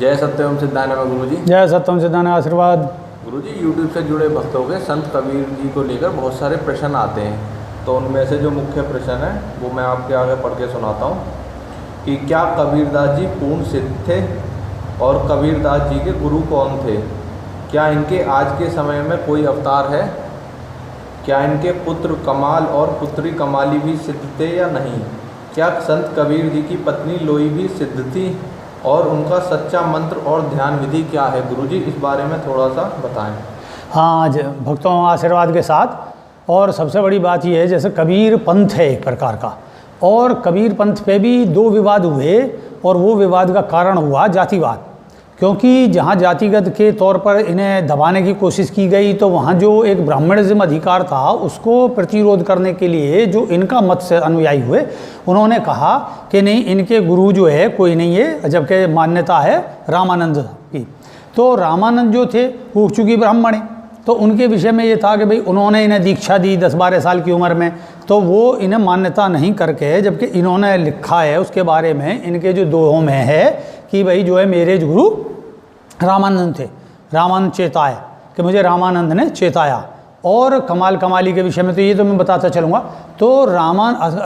जय सत्यम सिद्धानंद गुरु जी। जय सत्यम सिद्धानंद आशीर्वाद। गुरु जी, यूट्यूब से जुड़े भक्तों के संत कबीर जी को लेकर बहुत सारे प्रश्न आते हैं, तो उनमें से जो मुख्य प्रश्न है वो मैं आपके आगे पढ़ के सुनाता हूँ कि क्या कबीरदास जी पूर्ण सिद्ध थे और कबीरदास जी के गुरु कौन थे? क्या इनके आज के समय में कोई अवतार है? क्या इनके पुत्र कमाल और पुत्री कमाली भी सिद्ध थे या नहीं? क्या संत कबीर जी की पत्नी लोई भी सिद्ध थी और उनका सच्चा मंत्र और ध्यान विधि क्या है? गुरुजी, इस बारे में थोड़ा सा बताएं। हाँ, भक्तों आशीर्वाद के साथ। और सबसे बड़ी बात यह है, जैसे कबीर पंथ है एक प्रकार का, और कबीर पंथ पे भी दो विवाद हुए, और वो विवाद का कारण हुआ जातिवाद। क्योंकि जहाँ जातिगत के तौर पर इन्हें दबाने की कोशिश की गई, तो वहाँ जो एक ब्राह्मणिज्म अधिकार था उसको प्रतिरोध करने के लिए जो इनका मत से अनुयायी हुए, उन्होंने कहा कि नहीं, इनके गुरु जो है कोई नहीं है, जबकि मान्यता है रामानंद की। तो रामानंद जो थे वो चूँकि ब्राह्मण हैं, तो उनके विषय में ये था कि भाई उन्होंने इन्हें दीक्षा दी 10-12 साल की उम्र में, तो वो इन्हें मान्यता नहीं करके, जबकि इन्होंने लिखा है उसके बारे में, इनके जो दोहों में है कि भाई जो है मेरे गुरु रामानंद थे, रामानंद चेताए, कि मुझे रामानंद ने चेताया। और कमाल कमाली के विषय में तो ये तो मैं बताता चलूँगा। तो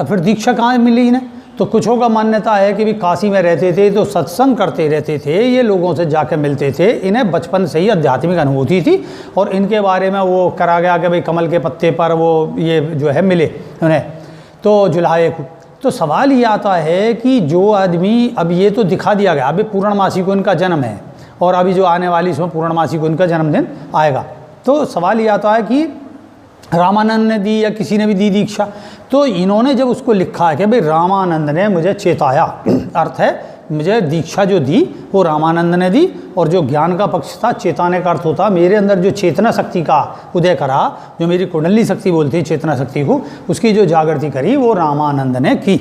फिर दीक्षा कहाँ मिली इन्हें? तो कुछों का मान्यता है कि भी काशी में रहते थे तो सत्संग करते रहते थे, ये लोगों से जाके मिलते थे, इन्हें बचपन से ही आध्यात्मिक अनुभूति थी, और इनके बारे में वो करा गया कि भाई कमल के पत्ते पर वो ये जो है मिले उन्हें, तो जुलाहे को। तो सवाल ये आता है कि जो आदमी, अब ये तो दिखा दिया गया, अभी पूर्णमासी को इनका जन्म है, और अभी जो आने वाली इसमें पूर्णमासी को इनका जन्मदिन आएगा, तो सवाल ये आता है कि रामानंद ने दी या किसी ने भी दी दीक्षा? तो इन्होंने जब उसको लिखा है कि भाई रामानंद ने मुझे चेताया, अर्थ है मुझे दीक्षा जो दी वो रामानंद ने दी, और जो ज्ञान का पक्ष था, चेताने का अर्थ होता मेरे अंदर जो चेतना शक्ति का उदय करा, जो मेरी कुंडली शक्ति बोलती है चेतना शक्ति को, उसकी जो जागृति करी वो रामानंद ने की,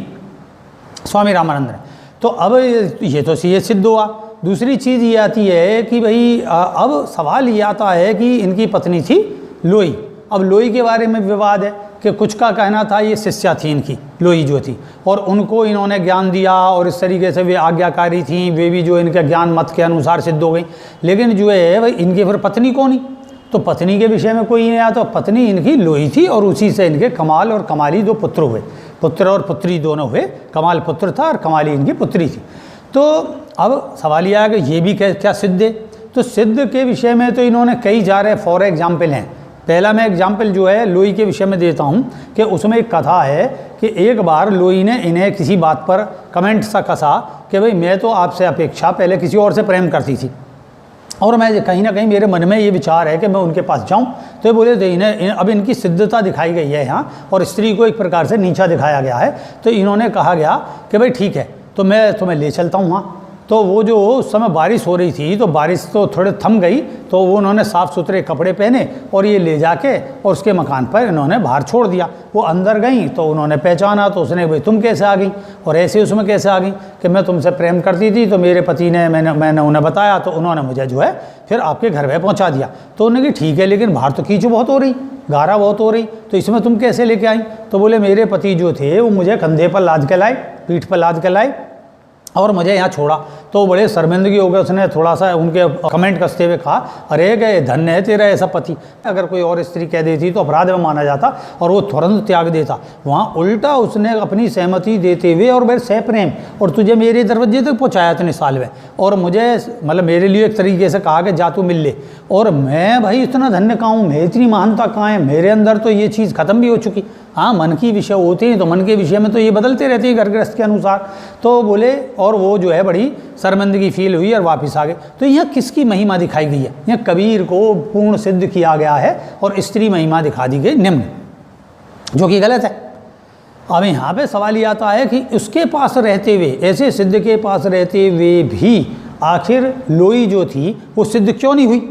स्वामी रामानंद ने। तो अब ये तो ये सिद्ध हुआ। दूसरी चीज़ ये आती है कि भाई अब सवाल ये आता है कि इनकी पत्नी थी लोई। अब लोई के बारे में विवाद है कि कुछ का कहना था ये शिष्या थी इनकी, लोई जो थी, और उनको इन्होंने ज्ञान दिया, और इस तरीके से वे आज्ञाकारी थी, वे भी जो इनके ज्ञान मत के अनुसार सिद्ध हो गई। लेकिन जो है भाई इनके फिर पत्नी कौन ही? तो पत्नी के विषय में कोई नहीं आया। तो पत्नी इनकी लोई थी, और उसी से इनके कमाल और कमाली दो पुत्र हुए, पुत्र और पुत्री दोनों हुए। कमाल पुत्र था और कमाली इनकी पुत्री थी। तो अब सवाल यह है कि ये भी क्या सिद्ध है? तो सिद्ध के विषय में तो इन्होंने कई जा रहे फॉर एग्जाम्पल हैं। पहला मैं एग्जाम्पल जो है लोई के विषय में देता हूँ कि उसमें एक कथा है कि एक बार लोई ने इन्हें किसी बात पर कमेंट सा कसा कि भाई मैं तो आपसे अपेक्षा पहले किसी और से प्रेम करती थी, और मैं कहीं ना कहीं मेरे मन में ये विचार है कि मैं उनके पास जाऊं। तो ये बोले तो इन्हें अब इनकी सिद्धता दिखाई गई है यहाँ, और स्त्री को एक प्रकार से नीचा दिखाया गया है। तो इन्होंने कहा गया कि भाई ठीक है, तो मैं तुम्हें ले चलता हूँ वहाँ। तो वो जो उस समय बारिश हो रही थी, तो बारिश तो थोड़े थम गई, तो वो उन्होंने साफ़ सुथरे कपड़े पहने और ये ले जाके और उसके मकान पर इन्होंने बाहर छोड़ दिया। वो अंदर गई तो उन्होंने पहचाना, तो उसने भाई तुम कैसे आ गई? और ऐसे उसमें कैसे आ गई कि मैं तुमसे प्रेम करती थी, तो मेरे पति ने मैंने उन्हें बताया, तो उन्होंने मुझे जो है फिर आपके घर में पहुँचा दिया। तो उन्होंने कहा ठीक है, लेकिन बाहर तो कीचू बहुत हो रही, गारा बहुत हो रही, तो इसमें तुम कैसे लेके आई? तो बोले मेरे पति जो थे वो मुझे कंधे पर लाद के लाए, पीठ पर लाद के लाए, और मुझे यहाँ छोड़ा। तो बड़े शर्मिंदगी हो गए, उसने थोड़ा सा उनके कमेंट कसते हुए कहा, अरे गए धन्य है तेरा ऐसा पति। अगर कोई और स्त्री कह देती तो अपराध में माना जाता और वो तुरंत त्याग देता। वहाँ उल्टा उसने अपनी सहमति देते हुए और मेरे सह-प्रेम, और तुझे मेरे दरवाजे तक पहुँचाया इतने साल में, और मुझे मतलब मेरे लिए एक तरीके से कहा कि जा तू मिल ले। और मैं भाई इतना धन्य कहाँ हूँ, मैं इतनी महानता कहाँ है, मेरे अंदर तो ये चीज़ ख़त्म भी हो चुकी। हाँ, मन की विषय होते हैं, तो मन के विषय में तो ये बदलते रहते हैं घर गृहस्थ के अनुसार। तो बोले, और वो जो है बड़ी शर्मिंदगी फील हुई और वापस आ गए। तो यहाँ किसकी महिमा दिखाई गई है? यहाँ कबीर को पूर्ण सिद्ध किया गया है, और स्त्री महिमा दिखा दी गई निम्न, जो कि गलत है। अब यहाँ पे सवाल ये आता है कि उसके पास रहते हुए, ऐसे सिद्ध के पास रहते हुए भी आखिर लोई जो थी वो सिद्ध क्यों नहीं हुई?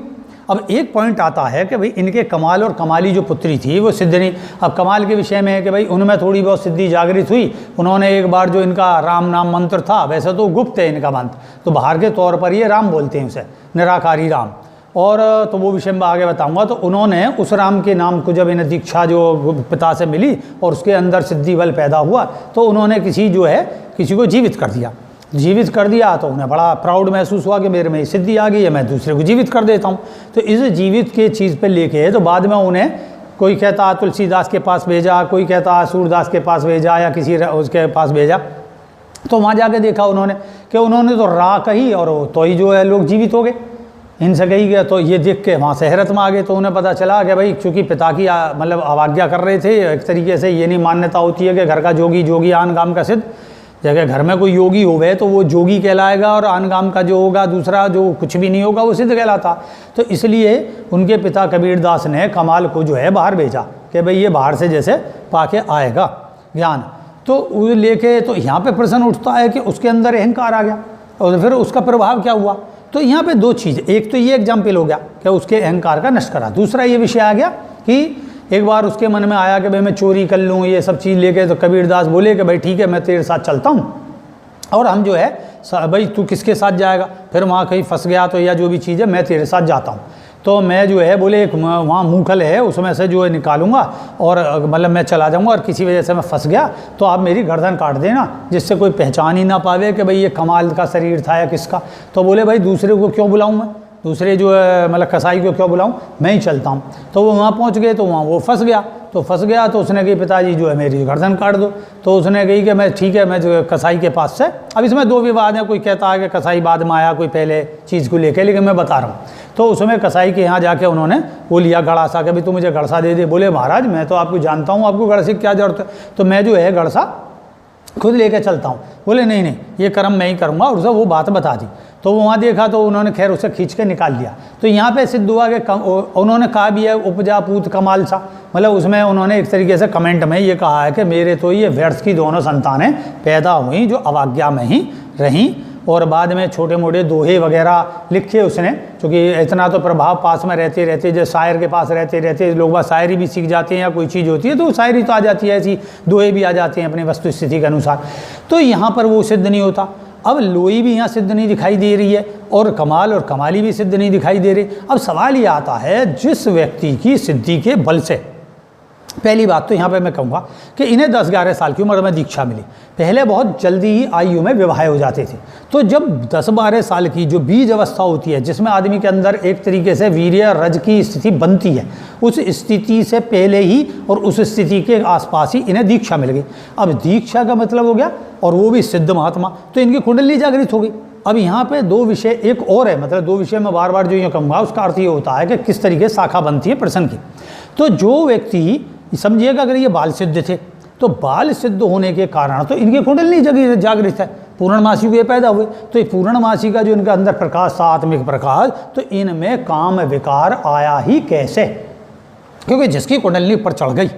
अब एक पॉइंट आता है कि भाई इनके कमाल और कमाली जो पुत्री थी वो सिद्ध नहीं। अब कमाल के विषय में है कि भाई उनमें थोड़ी बहुत सिद्धि जागृत हुई। उन्होंने एक बार जो इनका राम नाम मंत्र था, वैसे तो गुप्त है इनका मंत्र, तो बाहर के तौर पर ये राम बोलते हैं उसे, निराकारी राम। और तो वो विषय में आगे बताऊंगा। तो उन्होंने उस राम के नाम को जब इन्हें दीक्षा जो पिता से मिली और उसके अंदर सिद्धि बल पैदा हुआ, तो उन्होंने किसी को जीवित कर दिया। जीवित कर दिया तो उन्हें बड़ा प्राउड महसूस हुआ कि मेरे में सिद्धि आ गई है, मैं दूसरे को जीवित कर देता हूँ। तो इस जीवित के चीज़ पे लेके तो बाद में उन्हें कोई कहता तुलसीदास के पास भेजा, कोई कहता सूरदास के पास भेजा या किसी उसके पास भेजा। तो वहाँ जाके देखा उन्होंने कि उन्होंने तो राह कही और तो ही जो है लोग जीवित हो गए, इनसे कही गया। तो ये देख के वहाँ से हैरत में आ गए। तो उन्हें पता चला कि भाई चूँकि पिता की मतलब अवज्ञा कर रहे थे, एक तरीके से ये नहीं मान्यता होती है कि घर का जोगी जोगी आन गाम का सिद्ध, जगह घर में कोई योगी होवे तो वो जोगी कहलाएगा और आन गाम का जो होगा दूसरा जो कुछ भी नहीं होगा वो सिद्ध कहलाता। तो इसलिए उनके पिता कबीरदास ने कमाल को जो है बाहर भेजा कि भाई ये बाहर से जैसे पाके आएगा ज्ञान। तो वो लेके तो यहाँ पे प्रश्न उठता है कि उसके अंदर अहंकार आ गया और फिर उसका प्रभाव क्या हुआ। तो यहाँ पे दो चीज़, एक तो ये एग्जाम्पल हो गया कि उसके अहंकार का नष्ट करा, दूसरा ये विषय आ गया कि एक बार उसके मन में आया कि भाई मैं चोरी कर लूँ ये सब चीज़ लेके। तो कबीरदास बोले कि भाई ठीक है मैं तेरे साथ चलता हूँ और हम जो है भाई तू किसके साथ जाएगा, फिर वहाँ कहीं फंस गया तो या जो भी चीज़ है मैं तेरे साथ जाता हूँ। तो मैं जो है बोले एक वहाँ मूंगफल है उसमें से जो है निकालूंगा और मतलब मैं चला जाऊँगा और किसी वजह से मैं फंस गया तो आप मेरी गर्दन काट देना जिससे कोई पहचान ही ना पावे कि भाई ये कमाल का शरीर था या किसका। तो बोले भाई दूसरे को क्यों बुलाऊँ मैं, दूसरे जो है मतलब कसाई को क्यों बुलाऊं, मैं ही चलता हूं। तो वो वहाँ पहुँच गए तो वहाँ वो फंस गया। तो फंस गया तो उसने कही पिताजी जो है मेरी गर्दन काट दो। तो उसने कही कि मैं ठीक है मैं जो कसाई के पास से, अब इसमें दो विवाद हैं, कोई कहता है कि कसाई बाद में आया कोई पहले चीज़ को लेके, लेकिन मैं बता रहा हूँ। तो उसमें कसाई के यहाँ जाके उन्होंने वो लिया गड़ासा कि भाई तू मुझे गड़सा दे दे। बोले महाराज मैं तो आपको जानता हूँ, आपको गड़से की क्या जरूरत है, तो मैं जो है गड़सा खुद लेके चलता हूँ। बोले नहीं नहीं ये कर्म मैं ही करूँगा, और उसे वो बात बता दी। तो वहाँ देखा तो उन्होंने खैर उसे खींच के निकाल दिया। तो यहाँ पे सिद्ध हुआ कि उन्होंने कहा भी है उपजा पूत कमाल सा, मतलब उसमें उन्होंने एक तरीके से कमेंट में ये कहा है कि मेरे तो ये व्यर्थ की दोनों संतानें पैदा हुई जो अवज्ञा में ही रहीं, और बाद में छोटे मोटे दोहे वगैरह लिखे उसने, क्योंकि इतना तो प्रभाव पास में रहते रहते, जो शायर के पास रहते रहते लोग बात शायरी भी सीख जाते हैं या कोई चीज़ होती है तो शायरी तो आ जाती है, ऐसी दोहे भी आ जाते हैं अपनी वस्तु स्थिति के अनुसार। तो यहाँ पर वो सिद्ध नहीं होता। अब लोई भी यहाँ सिद्ध नहीं दिखाई दे रही है और कमाल और कमाली भी सिद्ध नहीं दिखाई दे रही। अब सवाल ये आता है जिस व्यक्ति की सिद्धि के बल से, पहली बात तो यहाँ पे मैं कहूँगा कि इन्हें 10-11 साल की उम्र में दीक्षा मिली, पहले बहुत जल्दी ही आयु में विवाह हो जाते थे। तो जब 10-12 साल की जो बीज अवस्था होती है जिसमें आदमी के अंदर एक तरीके से वीर्य रज की स्थिति बनती है, उस स्थिति से पहले ही और उस स्थिति के आसपास ही इन्हें दीक्षा मिल गई। अब दीक्षा का मतलब हो गया और वो भी सिद्ध महात्मा, तो इनकी कुंडली जागृत हो गई। अब यहाँ पे दो विषय एक और है, मतलब दो विषय में बार बार जो ये कहूँगा उसका अर्थ ये होता है कि किस तरीके शाखा बनती है प्रश्न की। तो जो व्यक्ति समझिएगा अगर ये बाल सिद्ध थे तो बाल सिद्ध होने के कारण तो इनकी कुंडली जागृत है, पूर्णमासी को ये पैदा हुए, तो ये पूर्णमासी का जो इनका अंदर प्रकाश था आत्मिक प्रकाश, तो इनमें काम विकार आया ही कैसे, क्योंकि जिसकी कुंडली पर चढ़ गई,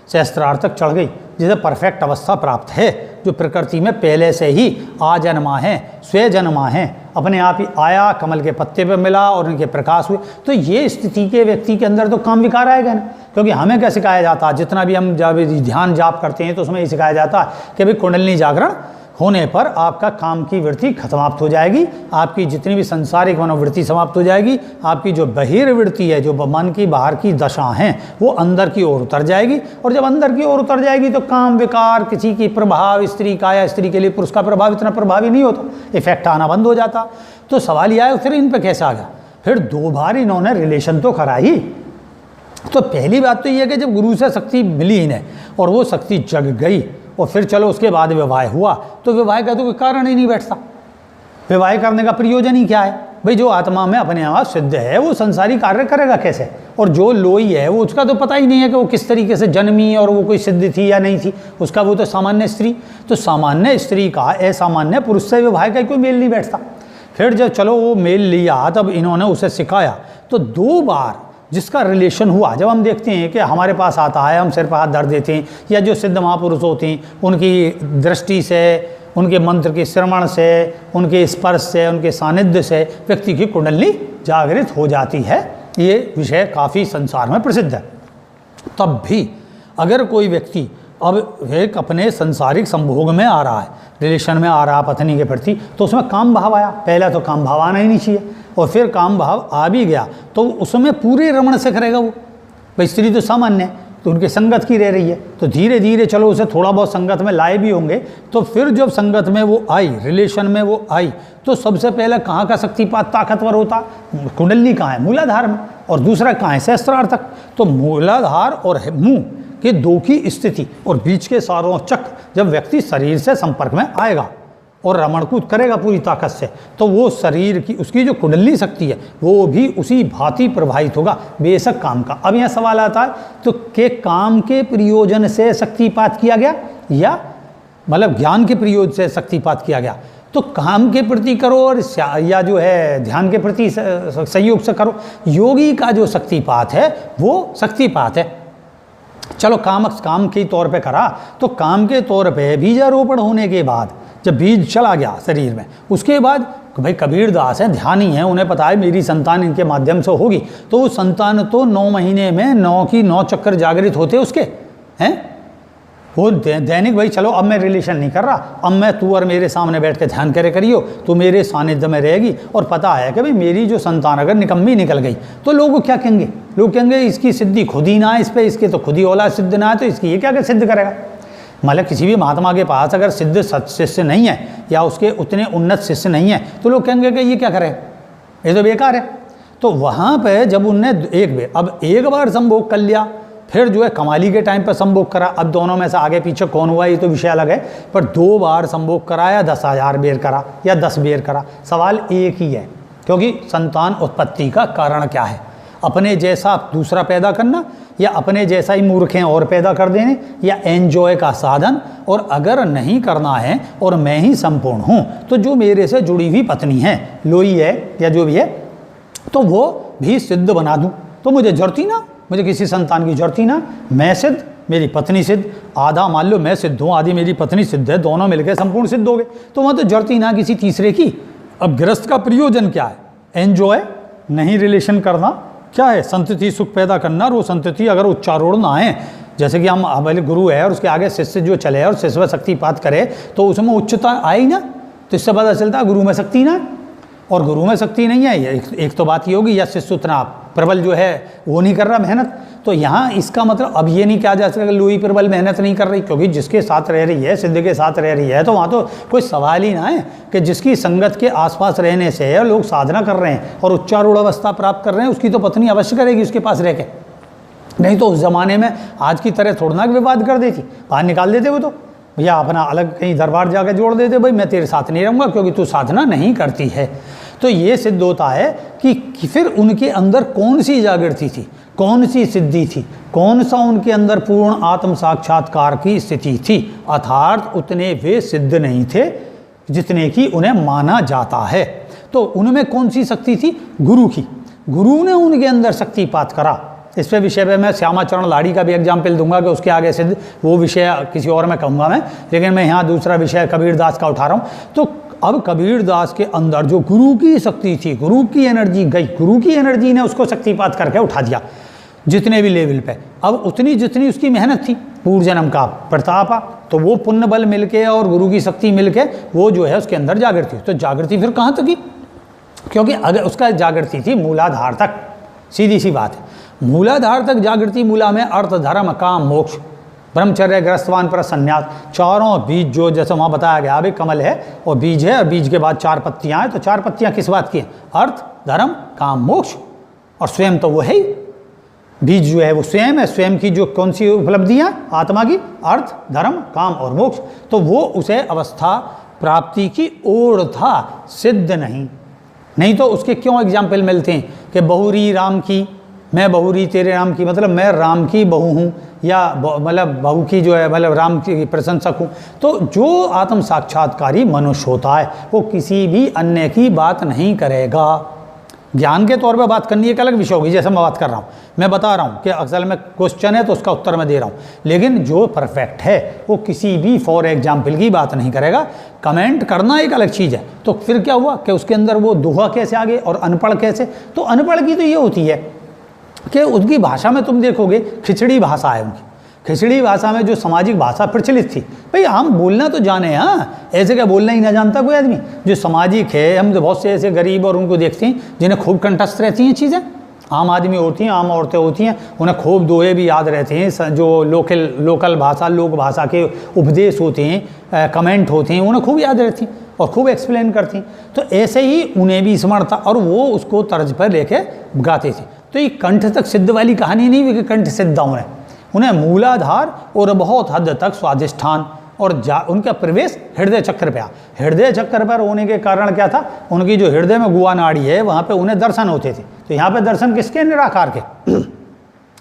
सहस्त्रार्थ तक चढ़ गई, जिसे परफेक्ट अवस्था प्राप्त है, जो प्रकृति में पहले से ही आ जन्मा है, स्वे जन्मा है, अपने आप ही आया, कमल के पत्ते पे मिला और उनके प्रकाश हुए, तो ये स्थिति के व्यक्ति के अंदर तो काम विकार आएगा ना। क्योंकि हमें क्या सिखाया जाता है, जितना भी हम जब ध्यान जाप करते हैं तो उसमें ये सिखाया जाता है कि भाई कुंडलिनी जागरण होने पर आपका काम की वृत्ति समाप्त हो जाएगी, आपकी जितनी भी संसारिक मनोवृत्ति समाप्त हो जाएगी, आपकी जो बहिर्वृत्ति है, जो मन की बाहर की दशा हैं, वो अंदर की ओर उतर जाएगी, और जब अंदर की ओर उतर जाएगी तो काम विकार किसी की प्रभाव, स्त्री का या स्त्री के लिए पुरुष का प्रभाव इतना प्रभावी नहीं होता, इफेक्ट आना बंद हो जाता। तो सवाल यह है फिर इन पर कैसे आ गया, फिर 2 बार इन्होंने रिलेशन तो करा ही। तो पहली बात तो ये है कि जब गुरु से शक्ति मिली इन्हें और वो शक्ति जग गई और फिर चलो उसके बाद विवाह हुआ, तो विवाह का तो कोई कारण ही नहीं बैठता। विवाह करने का प्रयोजन ही क्या है भाई, जो आत्मा में अपने आप सिद्ध है वो संसारी कार्य करेगा कैसे, और जो लोई है वो उसका तो पता ही नहीं है कि वो किस तरीके से जन्मी और वो कोई सिद्ध थी या नहीं थी, उसका वो तो सामान्य स्त्री, तो सामान्य स्त्री का असामान्य पुरुष से विवाह का कोई मेल नहीं बैठता। फिर जब चलो वो मेल लिया तब इन्होंने उसे सिखाया, तो 2 बार जिसका रिलेशन हुआ, जब हम देखते हैं कि हमारे पास आता है, हम सिर पर हाथ धर देते हैं, या जो सिद्ध महापुरुष होते हैं उनकी दृष्टि से, उनके मंत्र के श्रवण से, उनके स्पर्श से, उनके सानिध्य से व्यक्ति की कुंडली जागृत हो जाती है। ये विषय काफ़ी संसार में प्रसिद्ध है। तब भी अगर कोई व्यक्ति अब एक अपने संसारिक संभोग में आ रहा है, रिलेशन में आ रहा पत्नी के प्रति, तो उसमें काम भाव आया, पहला तो काम भाव आना ही नहीं चाहिए, और फिर काम भाव आ भी गया तो उसमें पूरे रमण से करेगा वो, भाई स्त्री तो सामान्य है, तो उनकी संगत की रह रही है, तो धीरे धीरे चलो उसे थोड़ा बहुत संगत में लाए भी होंगे, तो फिर जब संगत में वो आई, रिलेशन में वो आई, तो सबसे पहले कहाँ का शक्तिपात ताकतवर होता? कुंडली कहाँ है? मूलाधार में। और दूसरा कहाँ है? सहस्त्रार्थ तक। तो मूलाधार और मुंह के दो की स्थिति और बीच के सारों चक्र जब व्यक्ति शरीर से संपर्क में आएगा और रमणकूट करेगा पूरी ताकत से, तो वो शरीर की उसकी जो कुंडली शक्ति है वो भी उसी भांति प्रभावित होगा बेशक काम का। अब यहाँ सवाल आता है तो के काम के प्रयोजन से शक्तिपात किया गया या मतलब ज्ञान के प्रयोजन से शक्तिपात किया गया? तो काम के प्रति करो और या जो है ध्यान के प्रति संयोग से करो। योगी का जो शक्तिपात है वो शक्तिपात है। चलो काम के तौर पे करा, तो काम के तौर पे बीजारोपण होने के बाद जब बीज चला गया शरीर में, उसके बाद भाई कबीरदास हैं, ध्यानी हैं, उन्हें पता है मेरी संतान इनके माध्यम से होगी, तो वो संतान तो 9 महीने में 9 की 9 चक्कर जागृत होते उसके हैं। वो दैनिक भाई चलो अब मैं रिलेशन नहीं कर रहा, अब मैं तू और मेरे सामने बैठ के ध्यान करे करियो, तो मेरे सानिध्य में रहेगी। और पता है कि भाई मेरी जो संतान अगर निकम्मी निकल गई तो लोग क्या कहेंगे? लोग कहेंगे इसकी सिद्धि खुद ही ना है, इस पर इसके तो खुद ही औलाद सिद्ध ना है, तो इसकी ये क्या सिद्ध करेगा? मतलब किसी भी महात्मा के पास अगर सिद्ध शिष्य नहीं है या उसके उतने उन्नत शिष्य नहीं है तो लोग कहेंगे कि ये क्या करे, ये तो बेकार है। तो वहाँ पे जब उनने एक बार संभोग कर लिया, फिर जो है कमाली के टाइम पर संभोग करा, अब दोनों में से आगे पीछे कौन हुआ ये तो विषय अलग है, पर 2 बार संभोग करा या 10,000 बेर करा या 10 बेर करा, सवाल एक ही है। क्योंकि संतान उत्पत्ति का कारण क्या है? अपने जैसा दूसरा पैदा करना या अपने जैसा ही मूर्खें और पैदा कर देने या एंजॉय का साधन? और अगर नहीं करना है और मैं ही संपूर्ण हूँ तो जो मेरे से जुड़ी हुई पत्नी है, लोई है या जो भी है, तो वो भी सिद्ध बना दूँ, तो मुझे जरूरत ही ना, मुझे किसी संतान की जरूरत ही ना। मैं सिद्ध, मेरी पत्नी सिद्ध, आधा मान लो मैं सिद्ध हूँ, आधी मेरी पत्नी सिद्ध है, दोनों मिलकर संपूर्ण सिद्ध हो गए, तो वहाँ तो जरूरत ही ना किसी तीसरे की। अब गृहस्थ का प्रयोजन क्या है? एंजॉय, नहीं रिलेशन करना, क्या है? संतति सुख पैदा करना, और वो संतति अगर उच्चारोढ़ ना है, जैसे कि हम पहले गुरु है और उसके आगे शिष्य जो चले और शिष्य में शक्तिपात करे तो उसमें उच्चता आई ना, तो इससे पता चलता है गुरु में शक्ति ना, और गुरु में शक्ति नहीं है। एक तो बात ये होगी या शिष्य उतना प्रबल जो है वो नहीं कर रहा मेहनत, तो यहाँ इसका मतलब अब ये नहीं कहा जा सकता लोई प्रबल मेहनत नहीं कर रही, क्योंकि जिसके साथ रह रही है, सिद्ध के साथ रह रही है, तो वहाँ तो कोई सवाल ही ना है कि जिसकी संगत के आसपास रहने से लोग साधना कर रहे हैं और उच्चारूढ़ अवस्था प्राप्त कर रहे हैं, उसकी तो पत्नी अवश्य करेगी उसके पास रह के। नहीं तो उस ज़माने में आज की तरह थोड़ा ना विवाद कर देती, बाहर निकाल देते वो तो, भैया अपना अलग कहीं दरबार जाकर जोड़ देते, भाई मैं तेरे साथ नहीं रहूँगा क्योंकि तू साधना नहीं करती है। तो ये सिद्ध होता है कि फिर उनके अंदर कौन सी जागृति थी, कौन सी सिद्धि थी, कौन सा उनके अंदर पूर्ण आत्म साक्षात्कार की स्थिति थी। अर्थात उतने वे सिद्ध नहीं थे जितने की उन्हें माना जाता है। तो उनमें कौन सी शक्ति थी? गुरु की। गुरु ने उनके अंदर शक्तिपात करा। इस पे विषय पे मैं श्यामाचरण लाड़ी का भी एग्जाम्पल दूंगा कि उसके आगे सिद्ध, वो विषय किसी और में कहूँगा मैं, लेकिन मैं यहाँ दूसरा विषय कबीरदास का उठा रहा हूँ। तो अब कबीरदास के अंदर जो गुरु की शक्ति थी, गुरु की एनर्जी गई, गुरु की एनर्जी ने उसको शक्तिपात करके उठा दिया जितने भी लेवल पे। अब उतनी जितनी उसकी मेहनत थी, पूर्व जन्म का प्रताप, तो वो पुण्य बल मिलके और गुरु की शक्ति मिलके वो जो है उसके अंदर जागृति। तो जागृति फिर कहाँ तक की? क्योंकि अगर उसका जागृति थी मूलाधार तक, सीधी सी बात है, मूलाधार तक जागृति। मूला में अर्थ, धर्म, काम, मोक्ष, ब्रह्मचर्य, ग्रस्तवान पर संन्यास, चारों बीज जो जैसे वहाँ बताया गया, अभी कमल है और बीज है, और बीज के बाद 4 पत्तियाँ हैं। तो 4 पत्तियाँ किस बात की हैं? अर्थ, धर्म, काम, मोक्ष, और स्वयं तो वो है ही। बीज जो है वो स्वयं है, स्वयं की जो कौन सी उपलब्धियाँ आत्मा की? अर्थ, धर्म, काम और मोक्ष। तो वो उसे अवस्था प्राप्ति की ओर था, सिद्ध नहीं तो उसके क्यों एग्जाम्पल मिलते हैं कि बहुरी राम की, मैं बहुरी तेरे राम की, मतलब मैं राम की बहू हूँ, या मतलब बहू की जो है मतलब राम की प्रशंसक हूँ। तो जो आत्म साक्षात्कारी मनुष्य होता है वो किसी भी अन्य की बात नहीं करेगा। ज्ञान के तौर पे बात करनी एक अलग विषय होगी, जैसे मैं बात कर रहा हूँ, मैं बता रहा हूँ कि असल में क्वेश्चन है तो उसका उत्तर मैं दे रहा हूँ, लेकिन जो परफेक्ट है वो किसी भी फॉर एग्जाम्पल की बात नहीं करेगा। कमेंट करना एक अलग चीज़ है। तो फिर क्या हुआ कि उसके अंदर वो दोहा कैसे आ गए और अनपढ़ कैसे? तो अनपढ़ की तो ये होती है कि उनकी भाषा में तुम देखोगे खिचड़ी भाषा है उनकी। खिचड़ी भाषा में जो सामाजिक भाषा प्रचलित थी, भाई हम बोलना तो जाने, हाँ ऐसे क्या बोलना ही ना जानता कोई आदमी? जो सामाजिक है, हम तो बहुत से ऐसे गरीब और उनको देखते हैं जिन्हें खूब कंठस्थ रहती हैं चीज़ें, आम आदमी होती हैं, आम औरतें होती हैं, उन्हें खूब दोहे भी याद रहते हैं, जो लोकल भाषा, लोक भाषा के उपदेश होते हैं, कमेंट होते हैं, उन्हें खूब याद रहती हैं और खूब एक्सप्लेन करती हैं। तो ऐसे ही उन्हें भी स्मरण था और वो उसको तर्ज पर लेके गाते थे। तो ये कंठ तक सिद्ध वाली कहानी नहीं हुई कि कंठ सिद्ध उन्हें मूलाधार और बहुत हद तक स्वाधिष्ठान और उनका प्रवेश हृदय चक्र पे आ। हृदय चक्र पर होने के कारण क्या था, उनकी जो हृदय में गुआ नाड़ी है वहाँ पे उन्हें दर्शन होते थे। तो यहाँ पे दर्शन किसके? निराकार के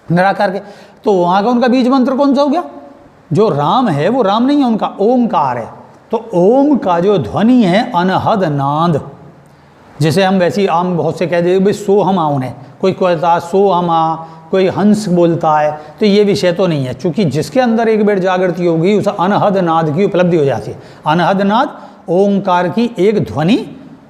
निराकार के। तो वहाँ का उनका बीज मंत्र कौन सा हो गया? जो राम है वो राम नहीं है, उनका ओमकार है। तो ओम का जो ध्वनि है अनहद नाद, जिसे हम वैसे आम बहुत से कह देते भाई सो हम आउन है, कोई कहता सो हम आ, कोई हंस बोलता है, तो ये विषय तो नहीं है। चूँकि जिसके अंदर एक बार जागृति होगी उसे अनहद नाद की उपलब्धि हो जाती है। अनहद नाद ओंकार की एक ध्वनि,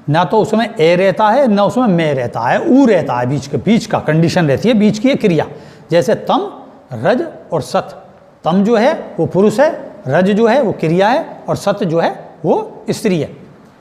ना तो उसमें ए रहता है ना उसमें मैं रहता है, ऊ रहता है, बीच का कंडीशन रहती है, बीच की एक क्रिया। जैसे तम, रज और सत। तम जो है वो पुरुष है, रज जो है वो क्रिया है और सत जो है वो स्त्री है।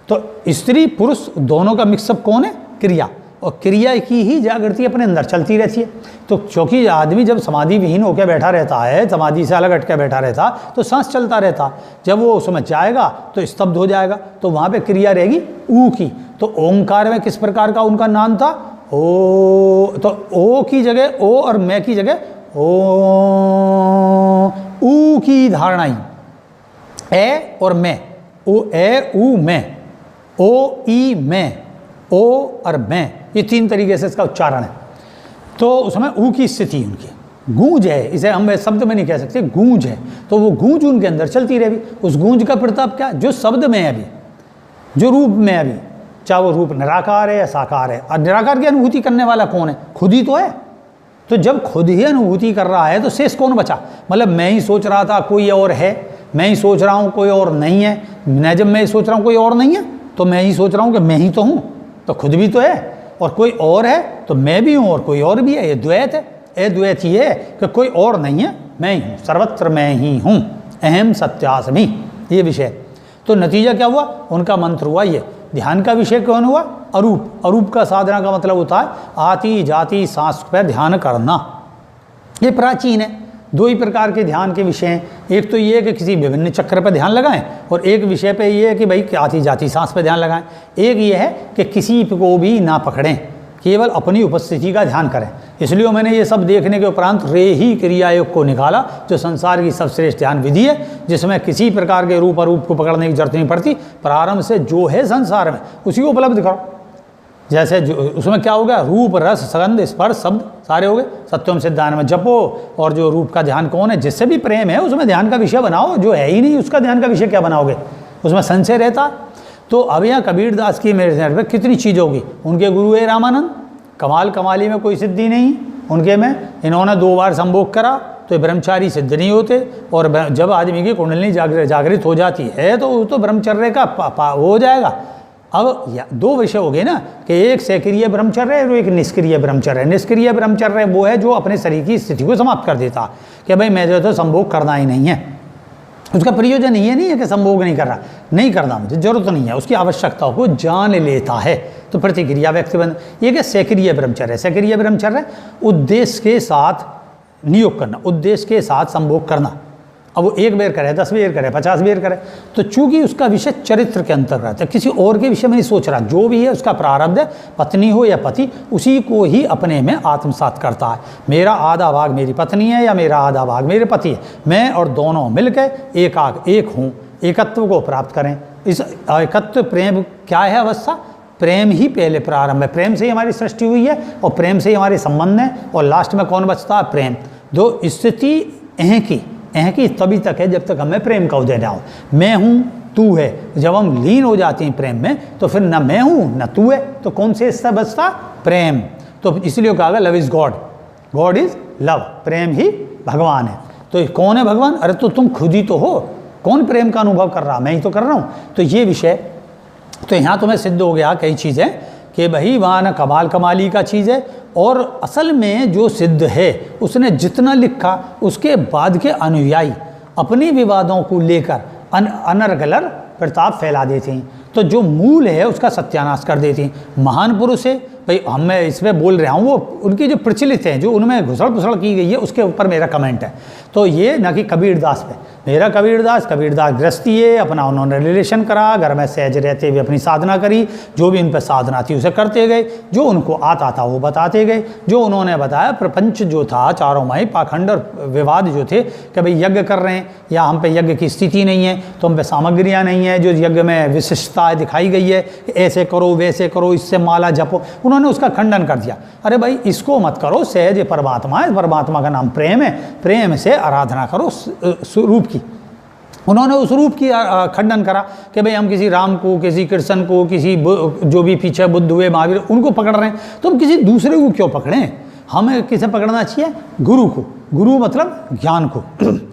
तो स्त्री पुरुष दोनों का मिक्सअप कौन है? क्रिया। और क्रिया की ही जागृति अपने अंदर चलती रहती है। तो क्योंकि आदमी जब समाधि विहीन होकर बैठा रहता है, समाधि से अलग हटकर बैठा रहता, तो सांस चलता रहता। जब वो उसमें जाएगा तो स्तब्ध हो जाएगा, तो वहाँ पे क्रिया रहेगी ऊ की। तो ओंकार में किस प्रकार का उनका नाम था? ओ। तो ओ की जगह ओ और मैं की जगह ओ, ऊ की धारणा ही। ए और मैं, ओ ए ऊ मैं, ओ ई मैं, ओ और मैं, ये तीन तरीके से इसका उच्चारण है। तो उसमें ऊ की स्थिति उनकी गूंज है, इसे हम शब्द में नहीं कह सकते, गूंज है। तो वो गूंज उनके अंदर चलती रहेगी। उस गूंज का प्रताप क्या? जो शब्द में है अभी, जो रूप में अभी, चाहे वो रूप निराकार है या साकार है। और निराकार की अनुभूति करने वाला कौन है? खुद ही तो है। तो जब खुद ही अनुभूति कर रहा है तो शेष कौन बचा? मतलब मैं ही सोच रहा था कोई और है, मैं ही सोच रहा हूँ कोई और नहीं है, मैं जब मैं सोच रहा हूँ कोई और नहीं है तो मैं ही सोच रहा हूँ कि मैं ही तो हूँ। तो खुद भी तो है और कोई और है तो मैं भी हूँ और कोई और भी है। ये द्वैत है। ये द्वैत ही है कि कोई और नहीं है, मैं ही हूँ, सर्वत्र मैं ही हूँ, अहम सत्यास्मि, ये विषय। तो नतीजा क्या हुआ? उनका मंत्र हुआ ये। ध्यान का विषय कौन हुआ? अरूप। अरूप का साधना का मतलब होता है आती जाती सांस पर ध्यान करना। ये प्राचीन है। दो ही प्रकार के ध्यान के विषय हैं। एक तो ये है कि किसी विभिन्न चक्र पर ध्यान लगाएं, और एक विषय पे ये है कि भाई आती जाती सांस पर ध्यान लगाएं। एक ये है कि किसी को भी ना पकड़ें, केवल अपनी उपस्थिति का ध्यान करें। इसलिए मैंने ये सब देखने के उपरांत रे ही क्रिया योग को निकाला, जो संसार की सबश्रेष्ठ ध्यान विधि है, जिसमें किसी प्रकार के रूप अरूप को पकड़ने की जरूरत नहीं पड़ती। प्रारंभ से जो है संसार में उसी को उपलब्ध करो। जैसे जो उसमें क्या हो गया? रूप रस गंध स्पर्श शब्द सारे हो गए। सत्यम सिद्धांत में जपो, और जो रूप का ध्यान कौन है? जिससे भी प्रेम है उसमें ध्यान का विषय बनाओ। जो है ही नहीं उसका ध्यान का विषय क्या बनाओगे? उसमें संशय रहता। तो अब यहाँ कबीरदास की मेरे ध्यान पर कितनी चीज़ होगी। उनके गुरु है रामानंद, कमाल कमाली में कोई सिद्धि नहीं उनके में। इन्होंने 2 बार संभोग करा तो ब्रह्मचारी सिद्ध नहीं होते। और जब आदमी की कुंडलिनी जागृत हो जाती है तो ब्रह्मचर्य का हो जाएगा। अब 2 विषय हो गए ना, कि एक सक्रिय ब्रह्मचर्य है और एक निष्क्रिय ब्रह्मचर्य। निष्क्रिय ब्रह्मचर्य वो है जो अपने शरीर की स्थिति को समाप्त कर देता कि भाई मैं जो तो संभोग करना ही नहीं है। उसका प्रयोजन ये नहीं है कि संभोग नहीं कर रहा, नहीं करना मुझे जरूरत नहीं है, उसकी आवश्यकता को जान लेता है तो प्रतिक्रिया व्यक्त बन। ये क्या? सक्रिय ब्रह्मचर्य। सक्रिय ब्रह्मचर्य उद्देश्य के साथ नियोग करना, उद्देश्य के साथ संभोग करना। अब वो 1 बेर करे, 10 बेर करे, 50 बेर करे, तो चूंकि उसका विषय चरित्र के अंतर्गत है, किसी और के विषय में नहीं सोच रहा। जो भी है उसका प्रारब्ध है, पत्नी हो या पति, उसी को ही अपने में आत्मसात करता है। मेरा आधा भाग मेरी पत्नी है या मेरा आधा भाग मेरे पति है, मैं और दोनों मिलकर एक हूँ। एकत्व को प्राप्त करें। इस एकत्व प्रेम क्या है अवस्था? प्रेम ही पहले प्रारंभ है। प्रेम से ही हमारी सृष्टि हुई है और प्रेम से ही हमारे संबंध हैं, और लास्ट में कौन बचता है? प्रेम। दो स्थिति अह की तभी तक है जब तक हमें प्रेम का उदय ना हो। मैं हूँ, तू है। जब हम लीन हो जाते हैं प्रेम में तो फिर न मैं हूँ न तू है, तो कौन से हिस्सा बचता? प्रेम। तो इसलिए कहा गया love is God, God is love. प्रेम ही भगवान है। तो कौन है भगवान? अरे तो तुम खुद ही तो हो। कौन प्रेम का अनुभव कर रहा? मैं ही तो कर रहा हूँ। तो ये विषय, तो यहाँ तुम्हें सिद्ध हो गया कई चीज़ें कि भाई वहाँ न कमाल कमाली का चीज़ है, और असल में जो सिद्ध है उसने जितना लिखा उसके बाद के अनुयायी अपने विवादों को लेकर अनर्गलर प्रताप फैला देते हैं। तो जो मूल है उसका सत्यानाश कर देते हैं। महान पुरुष है, भाई मैं इस पर बोल रहा हूँ, वो उनकी जो प्रचलित हैं, जो उनमें घुसड़ पुसड़ की गई है, उसके ऊपर मेरा कमेंट है। तो ये ना कि कबीरदास पे। मेरा कबीरदास गृहस्थी है, अपना उन्होंने रिलेशन करा, घर में सहज रहते हुए अपनी साधना करी, जो भी उन पर साधना थी उसे करते गए, जो उनको आता था वो बताते गए। जो उन्होंने बताया प्रपंच जो था, चारों माई पाखंड और विवाद जो थे कि भाई यज्ञ कर रहे हैं या हम पे यज्ञ की स्थिति नहीं है, तो हम पे सामग्रियाँ नहीं है, जो यज्ञ में विशिष्टता दिखाई गई है, ऐसे करो वैसे करो, इससे माला जपो, उन्होंने उसका खंडन कर दिया। अरे भाई इसको मत करो, सहज परमात्मा है, परमात्मा का नाम प्रेम है, प्रेम से आराधना करो स्वरूप की। उन्होंने उस रूप की खंडन करा कि भाई हम किसी राम को, किसी कृष्ण को, किसी जो भी पीछे बुद्ध हुए, महावीर, उनको पकड़ रहे हैं, तो हम किसी दूसरे को क्यों पकड़ें? हमें किसे पकड़ना चाहिए? गुरु को। गुरु मतलब ज्ञान को।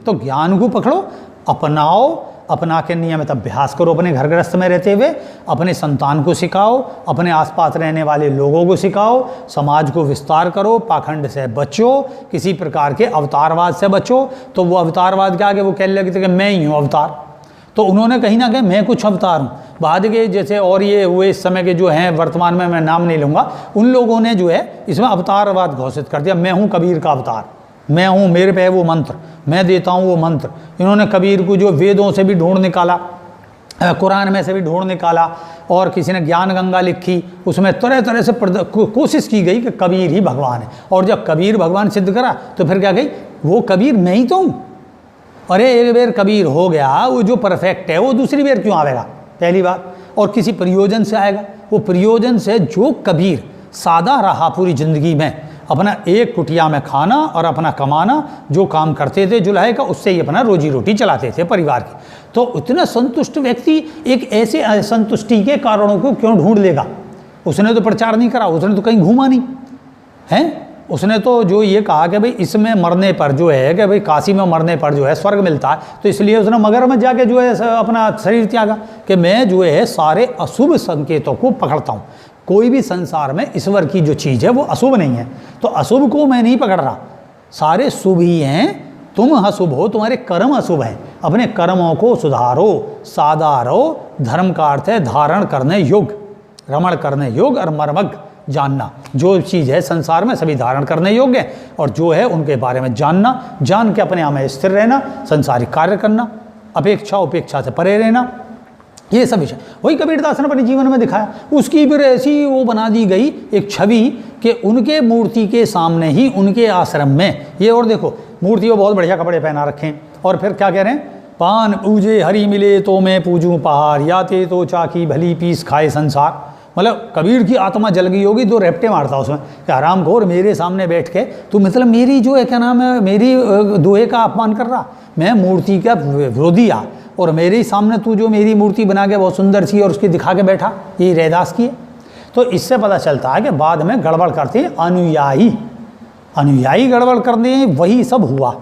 तो ज्ञान को पकड़ो, अपनाओ, अपना के नियमित अभ्यास करो, अपने घर गृहस्थ में रहते हुए अपने संतान को सिखाओ, अपने आसपास रहने वाले लोगों को सिखाओ, समाज को विस्तार करो, पाखंड से बचो, किसी प्रकार के अवतारवाद से बचो। तो वो अवतारवाद के आगे वो कहने लगे थे कि मैं ही हूँ अवतार। तो उन्होंने कहीं ना कहीं मैं कुछ अवतार हूँ। बाद के जैसे और ये हुए इस समय के जो हैं, वर्तमान में मैं नाम नहीं लूँगा, उन लोगों ने जो है इसमें अवतारवाद घोषित कर दिया, मैं हूँ कबीर का अवतार, मैं हूँ, मेरे पे है वो मंत्र, मैं देता हूँ वो मंत्र। इन्होंने कबीर को जो वेदों से भी ढूंढ निकाला, कुरान में से भी ढूंढ निकाला, और किसी ने ज्ञान गंगा लिखी, उसमें तरह तरह से कोशिश की गई कि कबीर ही भगवान है। और जब कबीर भगवान सिद्ध करा तो फिर क्या गई, वो कबीर मैं ही तो हूँ। अरे एक बार कबीर हो गया, वो जो परफेक्ट है वो दूसरी बार क्यों आएगा? पहली बात। और किसी प्रयोजन से आएगा, वो प्रयोजन से जो कबीर सादा रहा पूरी ज़िंदगी में, अपना एक कुटिया में खाना और अपना कमाना, जो काम करते थे जुलाहे का, उससे ही अपना रोजी रोटी चलाते थे परिवार की। तो इतना संतुष्ट व्यक्ति एक ऐसे असंतुष्टि के कारणों को क्यों ढूंढ लेगा? उसने तो प्रचार नहीं करा, उसने तो कहीं घूमा नहीं है। उसने तो जो ये कहा कि भाई इसमें मरने पर जो है, कि भाई काशी में मरने पर जो है स्वर्ग मिलता है, तो इसलिए उसने मगर में जाके जो है अपना शरीर त्यागा कि मैं जो है सारे अशुभ संकेतों को पकड़ता हूँ। कोई भी संसार में ईश्वर की जो चीज़ है वो अशुभ नहीं है, तो अशुभ को मैं नहीं पकड़ रहा, सारे शुभ ही हैं। तुम अशुभ हो, तुम्हारे कर्म अशुभ हैं, अपने कर्मों को सुधारो, साधारो। धर्म का अर्थ है धारण करने योग्य, रमण करने योग्य और मर्मज्ञ जानना। जो चीज़ है संसार में सभी धारण करने योग्य है, और जो है उनके बारे में जानना, जान के अपने आप में स्थिर रहना, संसारिक कार्य करना, अपेक्षा उपेक्षा से परे रहना, ये सब विषय वही कबीरदास ने अपने जीवन में दिखाया। उसकी फिर ऐसी वो बना दी गई एक छवि कि उनके मूर्ति के सामने ही उनके आश्रम में ये, और देखो मूर्ति को बहुत बढ़िया कपड़े पहना रखें, और फिर क्या कह रहे हैं, पान पूजे हरि मिले तो मैं पूजूं पहाड़, याते तो चाकी भली पीस खाए संसार। मतलब कबीर की आत्मा जल गई होगी, 2 रेपटे मारता उसमें कि आराम खोर मेरे सामने बैठ के तू मतलब मेरी जो है क्या नाम है, मेरी दोहे का अपमान कर रहा, मैं मूर्ति का विरोधी आ, और मेरे ही सामने तू जो मेरी मूर्ति बना के बहुत सुंदर सी और उसकी दिखा के बैठा, ये रैदास की है। तो इससे पता चलता है कि बाद में गड़बड़ करते हैं अनुयायी गड़बड़ करते हैं, वही सब हुआ।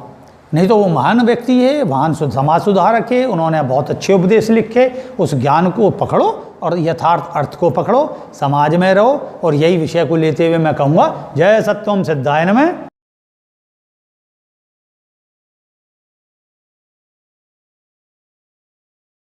नहीं तो वो महान व्यक्ति है, महान समाज सुधारक है, उन्होंने बहुत अच्छे उपदेश लिखे, उस ज्ञान को पकड़ो और यथार्थ अर्थ को पकड़ो, समाज में रहो। और यही विषय को लेते हुए मैं कहूँगा जय सत्यम सिद्धाय नमः।